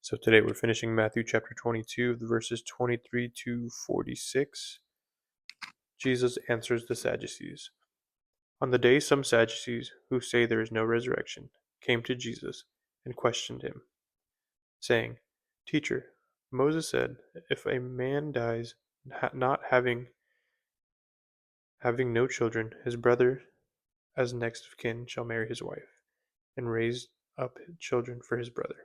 So today we're finishing Matthew chapter 22, the verses 23 to 46. Jesus answers the Sadducees. On the day some Sadducees, who say there is no resurrection, came to Jesus and questioned him, saying, Teacher, Moses said, if a man dies not having no children, his brother as next of kin shall marry his wife, and raise up children for his brother.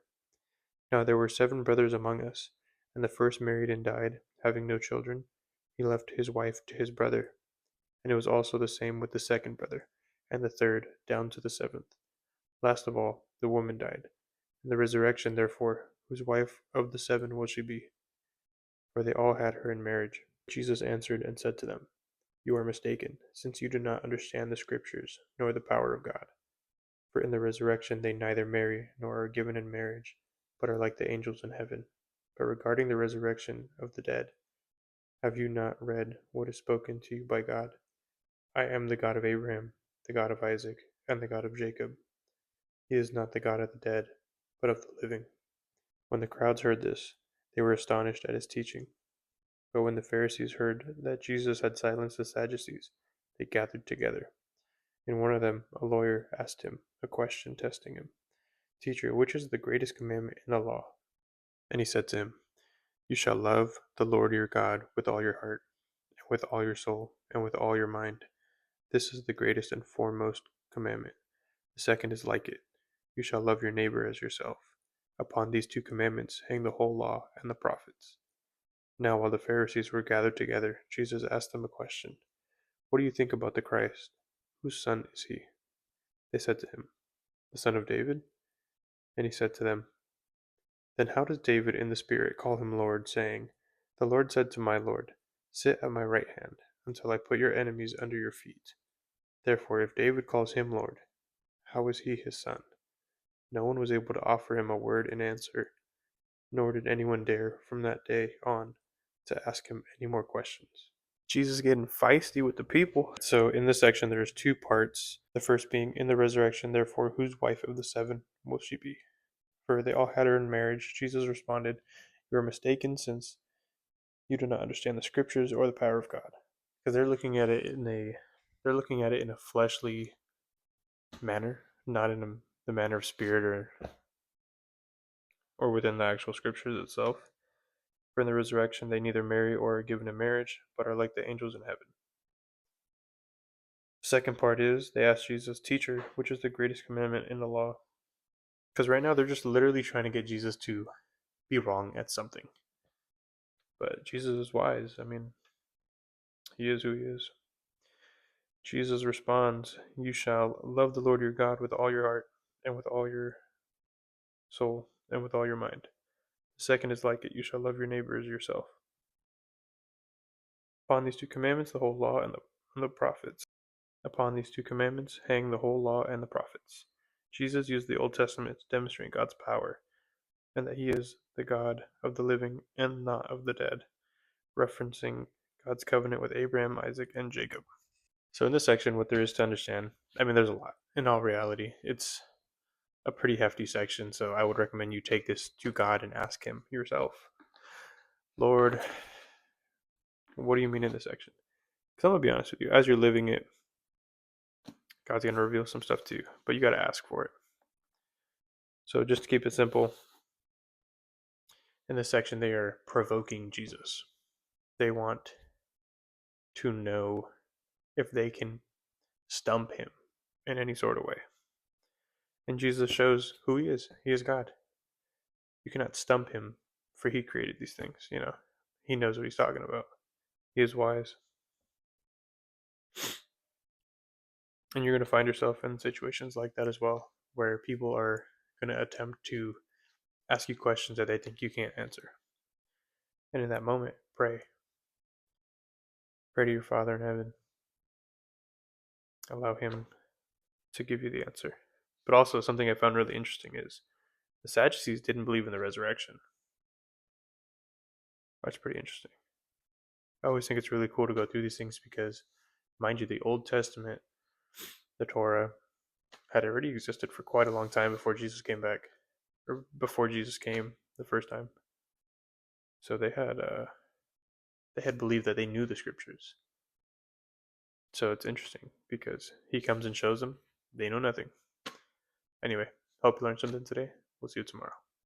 Now there were 7 brothers among us, and the first married and died, having no children. He left his wife to his brother. And it was also the same with the second brother, and the third, down to the 7th. Last of all, the woman died. In the resurrection, therefore, whose wife of the 7 will she be? For they all had her in marriage. Jesus answered and said to them, You are mistaken, since you do not understand the Scriptures, nor the power of God. For in the resurrection they neither marry nor are given in marriage, but are like the angels in heaven. But regarding the resurrection of the dead, have you not read what is spoken to you by God? I am the God of Abraham, the God of Isaac, and the God of Jacob. He is not the God of the dead, but of the living. When the crowds heard this, they were astonished at his teaching. But when the Pharisees heard that Jesus had silenced the Sadducees, they gathered together. And one of them, a lawyer, asked him a question, testing him. Teacher, which is the greatest commandment in the law? And he said to him, You shall love the Lord your God with all your heart, and with all your soul, and with all your mind. This is the greatest and foremost commandment. The second is like it. You shall love your neighbor as yourself. Upon these 2 commandments hang the whole law and the prophets. Now while the Pharisees were gathered together, Jesus asked them a question. What do you think about the Christ? Whose son is he? They said to him, The son of David? And he said to them, Then how does David in the Spirit call him Lord, saying, The Lord said to my Lord, Sit at my right hand, until I put your enemies under your feet. Therefore, if David calls him Lord, how is he his son? No one was able to offer him a word in answer, nor did anyone dare from that day on to ask him any more questions. Jesus getting feisty with the people. So in this section, there's 2 parts. The first being, in the resurrection, therefore, whose wife of the 7 will she be? For they all had her in marriage. Jesus responded, You are mistaken, since you do not understand the Scriptures or the power of God. Because they're looking at it in a fleshly manner, not in the manner of spirit or within the actual Scriptures itself. For in the resurrection they neither marry or are given in marriage, but are like the angels in heaven. The second part is, they ask Jesus, Teacher, which is the greatest commandment in the law? Because right now they're just literally trying to get Jesus to be wrong at something. But Jesus is wise. I mean, he is who he is. Jesus responds, You shall love the Lord your God with all your heart, and with all your soul, and with all your mind. The second is like it, you shall love your neighbor as yourself. Upon these 2 commandments the whole law and the prophets. Upon these 2 commandments hang the whole law and the prophets. Jesus used the Old Testament to demonstrate God's power, and that he is the God of the living and not of the dead, referencing God's covenant with Abraham, Isaac, and Jacob. So in this section, what there is to understand, I mean, there's a lot. In all reality, it's a pretty hefty section, so I would recommend you take this to God and ask him yourself. Lord, what do you mean in this section? Because I'm going to be honest with you, as you're living it, God's going to reveal some stuff to you, but you got to ask for it. So just to keep it simple, in this section, they are provoking Jesus. They want to know if they can stump him in any sort of way. And Jesus shows who he is. He is God. You cannot stump him, for he created these things, He knows what he's talking about. He is wise. And you're going to find yourself in situations like that as well, where people are going to attempt to ask you questions that they think you can't answer. And in that moment, pray. Pray to your Father in heaven. Allow him to give you the answer. But also, something I found really interesting is the Sadducees didn't believe in the resurrection. That's pretty interesting. I always think it's really cool to go through these things because, mind you, the Old Testament, the Torah, had already existed for quite a long time before Jesus came back, or before Jesus came. the first time. So they had believed that they knew the scriptures. So it's interesting because he comes and shows them they know nothing. Anyway, hope you learned something today. We'll see you tomorrow.